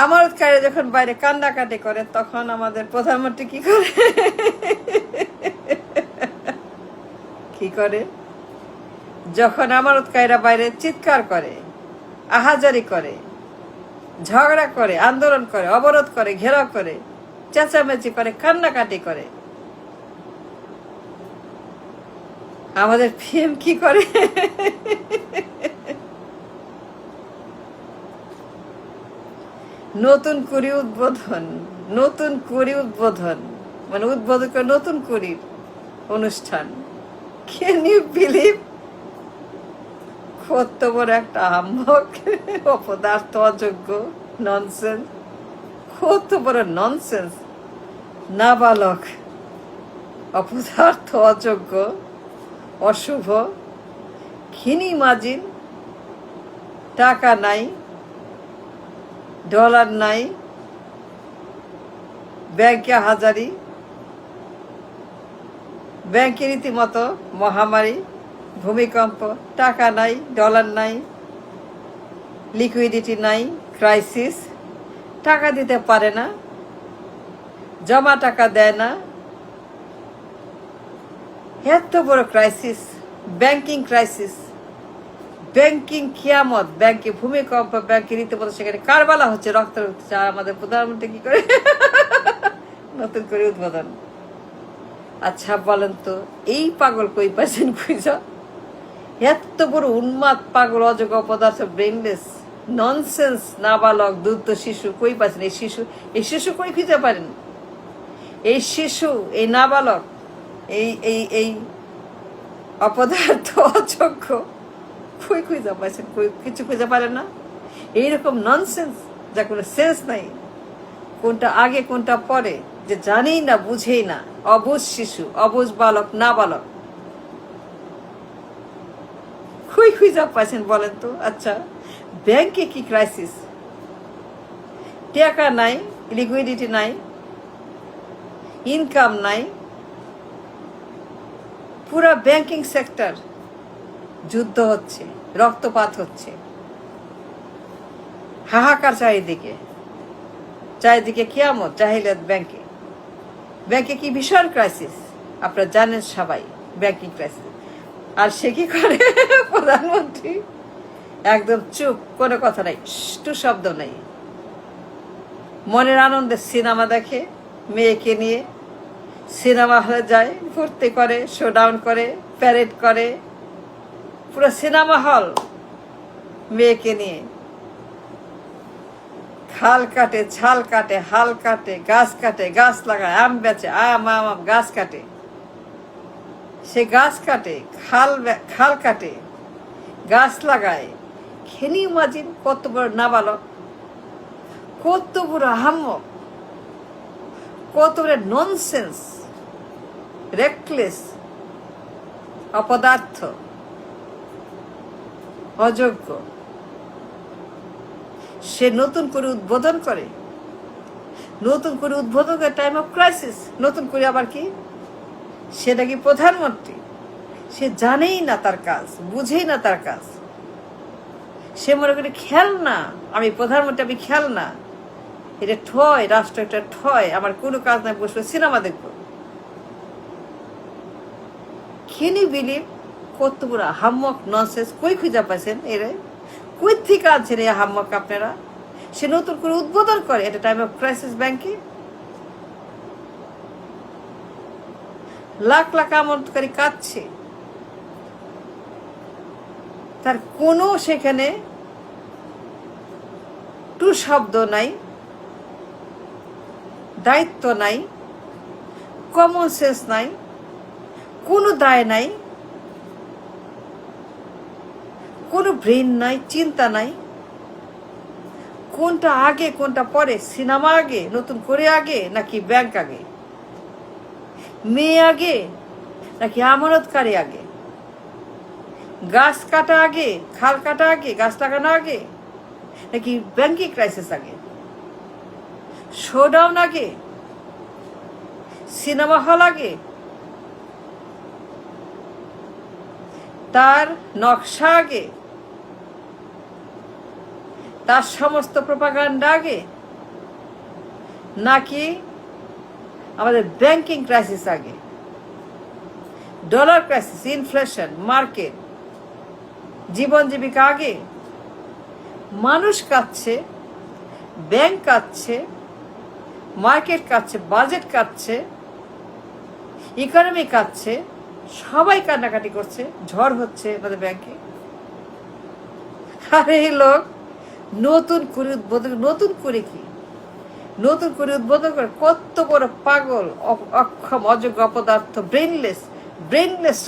আমানতকারী যখন বাইরে কান্নাকাটি করে তখন আমাদের প্রধানমন্ত্রী কি করে? কি করে? যখন আমানতকারীরা বাইরে চিৎকার করে, আহাজারি করে, ঝগড়া করে, আন্দোলন করে, অবরোধ করে, ঘেরাও করে, চেঁচামেচি করে, কান্নাকাটি করে, আমাদের পিএম কি করে? নতুন কুড়ি উদ্বোধন মানে উদ্বোধন করে নতুন কুড়ির অনুষ্ঠান। Can you believe? কত বড় একটা আহম্মক, অপদার্থ, অযোগ্য, ননসেন্স, কত বড় ননসেন্স, নাবালক, অপদার্থ, অযোগ্য, অশুভ। খিনি মাজিন, টাকা নাই, ডলার নাই, ব্যাংকে হাজারি, ব্যাংকে রীতিমতো মহামারী, ভূমিকম্প, টাকা নাই, ডলার নাই, লিকুইডিটি নাই, ক্রাইসিস, টাকা দিতে পারে না, জমা টাকা দেয় না, এত বড় ক্রাইসিস, ব্যাংকিং ক্রাইসিস, ব্যাংকিং কিয়ামত, ব্যাংকে ভূমিকম্প, ব্যাংকে রীতিমতো সেখানে কারবালা হচ্ছে, রক্ত হচ্ছে। আর আমাদের প্রধানমন্ত্রী কি করে? নতুন করে উদ্বোধন। আচ্ছা বলেন তো, এই পাগল কই পাইছেন খুঁজা? এত বড় উন্মাদ, পাগল, অযোগ্য, পদার্থ, ব্রেনলেস, ননসেন্স, নাবালক, দুধ শিশু কই পাইছেন? এই শিশু কই খুঁজে পারেন? এই শিশু, এই নাবালক, এই এই এই অপদার্থ, অযোগ্য কই খুঁজে পাইছেন? কিছু খুঁজে পারেন না? এইরকম ননসেন্স, যা কোনো সেন্স নাই, কোনটা আগে কোনটা পরে যে জানেই না, বুঝেই না, অবুঝ শিশু, অবুঝ বালক, নাবালক কই খুঁজে পাইছেন বলেন তো? আচ্ছা, ব্যাংকে কি ক্রাইসিস? টাকা নাই, লিকুইডিটি নাই, ইনকাম নাই, পুরা ব্যাংকিং সেক্টর যুদ্ধ হচ্ছে, রক্তপাত হচ্ছে, হাহাকার চারিদিকে কিয়ামত, জাহিলিয়াত। ব্যাংকে কি ভীষণ ক্রাইসিস, আপনারা জানেন সবাই, ব্যাংকিং ক্রাইসিস। আর সে কি করে? প্রধানমন্ত্রী একদম চুপ, কোনো কথা নাই, টু শব্দ নাই, মনের আনন্দে সিনেমা দেখে, মেয়েকে নিয়ে সিনেমা হলে যায়, ফুর্তি করে, শোডাউন করে, প্যারেড করে, পুরো সিনেমা হল মেয়েকে নিয়ে। খাল কাটে, ছাল কাটে, হাল কাটে, গাছ লাগায়, আম বেচে, আম গাছ কাটে, সে গাছ কাটে, খাল কাটে, গাছ লাগায়। খেনি মাজিন, কত বড় নাবালক, কত বড় আহাম্মক, কত বড় ননসেন্স, রেকলেস, অপদার্থ, অযোগ্য। সে নতুন করে উদ্বোধন করে, টাইম অফ ক্রাইসিস। নতুন করে আবার কি? সে নাকি প্রধানমন্ত্রী, সে জানেই না তার কাজ, বুঝেই না তার কাজ। সে মনে করে খেল না, আমি প্রধানমন্ত্রী, আমি খেল না, এটা ঠয়, রাষ্ট্র একটা ঠয়, আমার কোনো কাজ নাই, বসবে সিনেমা দেখবো। Can you believe? কত বড় হাম্মক, ননসেন্স, কই খুঁজে পাইছেন এরে? কই থেকে আছেন এই হাম্মক আপনারা? সে নতুন করে উদ্বোধন করে এটা টাইম অফ ক্রাইসিস ব্যাংকে। লাখ লাখ আমন্ত্রণকারী কাঁদছে, তার কোনো সেখানে টু শব্দ নাই, দায়িত্ব নাই, কমন সেন্স নাই, কোনো দায় নাই, কোনো ব্রেন নাই, চিন্তা নাই, কোনটা আগে কোনটা পরে, সিনেমা আগে, নতুন করে আগে নাকি ব্যাংক আগে, মেয়ে আগে নাকি আমানতকারী আগে, গাছ কাটা আগে, খাল কাটা আগে, গাছ লাগানো আগে নাকি ব্যাংকিং ক্রাইসিস আগে, শোডাউন আগে, সিনেমা হল আগে, তার নকশা আগে, তার সমস্ত প্রোপাগান্ডা আগে, নাকি আমাদের ব্যাংকিং ক্রাইসিস আগে, ডলার ক্রাইসিস, ইনফ্লেশন, মার্কেট, জীবন জীবিকা আগে? মানুষ কাঁদছে, ব্যাংক কাঁদছে, মার্কেট কাঁদছে, বাজেট কাঁদছে, ইকোনমি কাঁদছে, সবাই কান্নাকাটি করছে, ঝড় হচ্ছে আমাদের ব্যাংকে। আর এই লোক নতুন করে কি নতুন করে উদ্বোধন করে? কত বড় পাগল, অক্ষম, অযোগ্য অপদার্থ, brainless,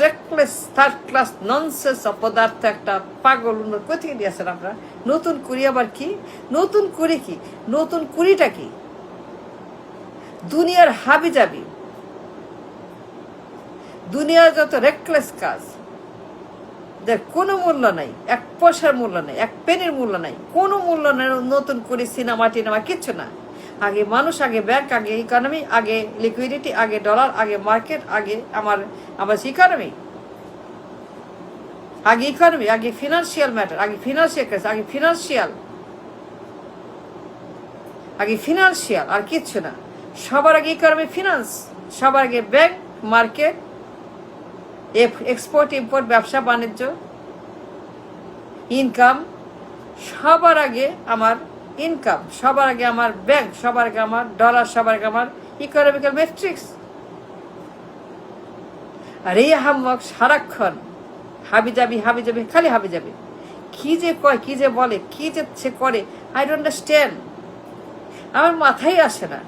reckless, third class nonsense অপদার্থ একটা পাগল। কোথেকে দিয়েছেন আপনারা? নতুন কুড়ি আবার কি? নতুন কুড়ি কি? নতুন কুড়িটা কি? দুনিয়ার হাবি যাবি, দুনিয়ার যত রেকলেস কাজ, যার কোনো মূল্য নাই, এক পয়সার মূল্য নাই, এক পেনের মূল্য নাই, কোনো মূল্য নাই। নতুন করে সিনেমা টিনেমা কিচ্ছু না। আগে মানুষ, আগে ব্যাংক, আগে ইকোনমি, আগে লিকুইডিটি, আগে ডলার, আগে মার্কেট, আগে আমার ইকোনমি, আগে ফিনান্সিয়াল ম্যাটার, আগে ফিনান্সিয়াল ক্রাইসিস, আগে ফিনান্সিয়াল, আর কিচ্ছু না। সবার আগে ইকোনমি, ফিনান্স, সবার আগে ব্যাংক, মার্কেট, এক্সপোর্ট ইম্পোর্ট, ব্যবসা বাণিজ্য, ইনকাম। সবার আগে আমার ইনকাম, সবার আগে আমার ব্যাংক, সবার আগে আমার ডলার, সবার আগে আমার ইকোনমিক্যাল ম্যাট্রিক্স। আর এই আহাম্মক সারাক্ষণ হাবিজাবি, খালি হাবিজাবি। কি যে কয়, কি যে বলে, কি যে সে করে, আই ডোন্ট আন্ডারস্ট্যান্ড। আমার মাথায় আসে না,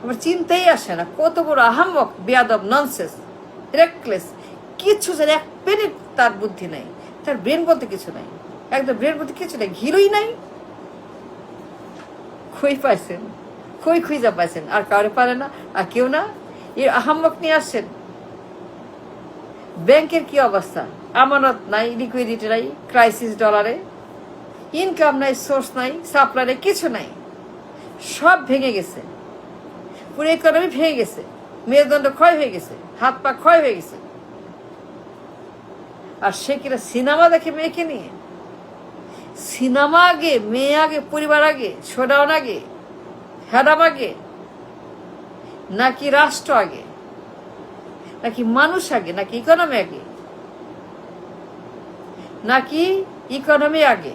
আমার চিন্তাই আসে না। কত বড় আহাম্মক, বেয়াদব, ননসেন্স, রেকলেস, কিছু যেন এক পেনে তার বুদ্ধি নাই, তার ব্রেন বলতে কিছু নাই, একদম ব্রেন বলতে কিছু নাই, ঘিরোই নাই। পাইছেন, খুঁজা পাইছেন, আর কাউরে পারে না, আর কেউ না। এর আহাম্মক নিয়ে আসছেন। ব্যাংকের কি অবস্থা? আমানত নাই, লিকুইডিটি নাই, ক্রাইসিস ডলারে, ইনকাম নাই, সোর্স নাই, সাপ্লাই, কিছু নাই, সব ভেঙে গেছে। পুরো ইকোনমি ভেঙে গেছে, মেরুদণ্ড ক্ষয় হয়ে গেছে, হাত পা ক্ষয় হয়ে গেছে। আর সে কিনা সিনেমা দেখে মেয়েকে নিয়ে? সিনেমা আগে, মেয়ে আগে, পরিবার আগে, শোডাউন আগে, হ্যাডাম আগে, নাকি রাষ্ট্র আগে, নাকি মানুষ আগে, নাকি ইকোনমি আগে, নাকি ইকোনমি আগে,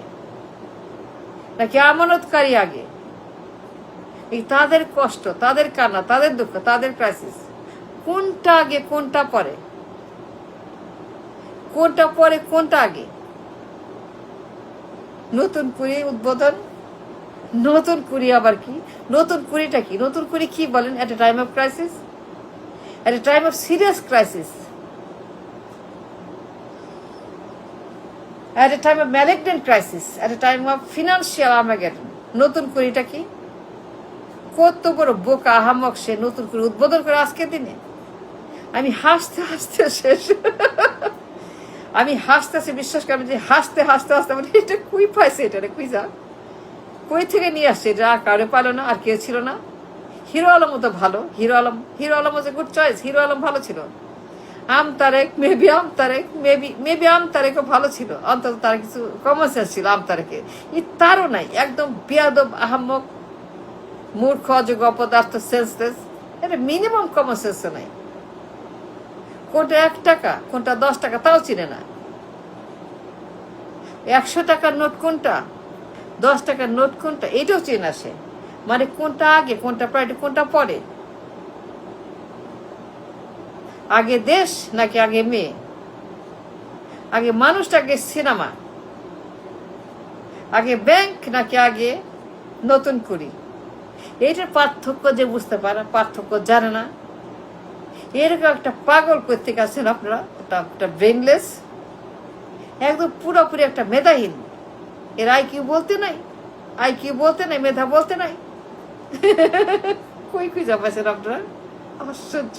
নাকি আমানতকারী আগে? এই তাদের কষ্ট, তাদের কান্না, তাদের দুঃখ, তাদের ক্রাইসিস, কোনটা আগে কোনটা পরে? কোনটা পরে কোনটা আগে? নতুন কুড়ি উদ্বোধন, নতুন কুড়ি আবার কি? নতুন কুড়িটা কি? নতুন কুড়ি কি বলেন? At a time of crisis, at a time of serious crisis, at a time of malignant crisis, at a time of financial armageddon. নতুন কুড়িটা কি? কত বড় বোকা আহাম্মক সে, নতুন করে উদ্বোধন করে আজকের দিনে। আমি হাসতে শেষ। আমি হাসতেছি, বিশ্বাস করেন যে হাসতে মানে এটা কুই পাইছে, এটা কুইজা কই থেকে নিয়ে আসছে? এটা কারো পালো না, আর কেউ ছিল না। হিরো আলমও তো ভালো, hero Alam was a good choice. Hero Alam ভালো ছিল। মেবি আম তারেকও ভালো ছিল, অন্তত তার কিছু কমন সেন্স ছিল আম তারেকে। তারও নাই, একদম বেয়াদব, আহাম্মক, মূর্খ, অযোগ্য অপদার্থ, সেন্সলেস। এটা মিনিমাম কমন সেন্সও নাই। কোনটা 1 টাকা, কোনটা 10 টাকা, তাও চিনে না। 100 টাকার নোট কোনটা, 10 টাকার নোট কোনটা, এটাও চেনে আসে। মানে কোনটা আগে, কোনটা প্রায়োরিটি, কোনটা পরে? আগে দেশ নাকি আগে মেয়ে? আগে মানুষটা, আগে সিনেমা? আগে ব্যাংক নাকি আগে নতুন কুড়ি? এইটার পার্থক্য যে বুঝতে পারে, পার্থক্য জানে না, এরকম একটা পাগল করতে আছেন আপনারা। একটা ব্রেনলেস, একদম পুরোপুরি একটা মেধাহীন। এর আইকিউ বলতে নাই, মেধা বলতে নাই। কই খুঁজে পাইছেন আপনারা? আশ্চর্য।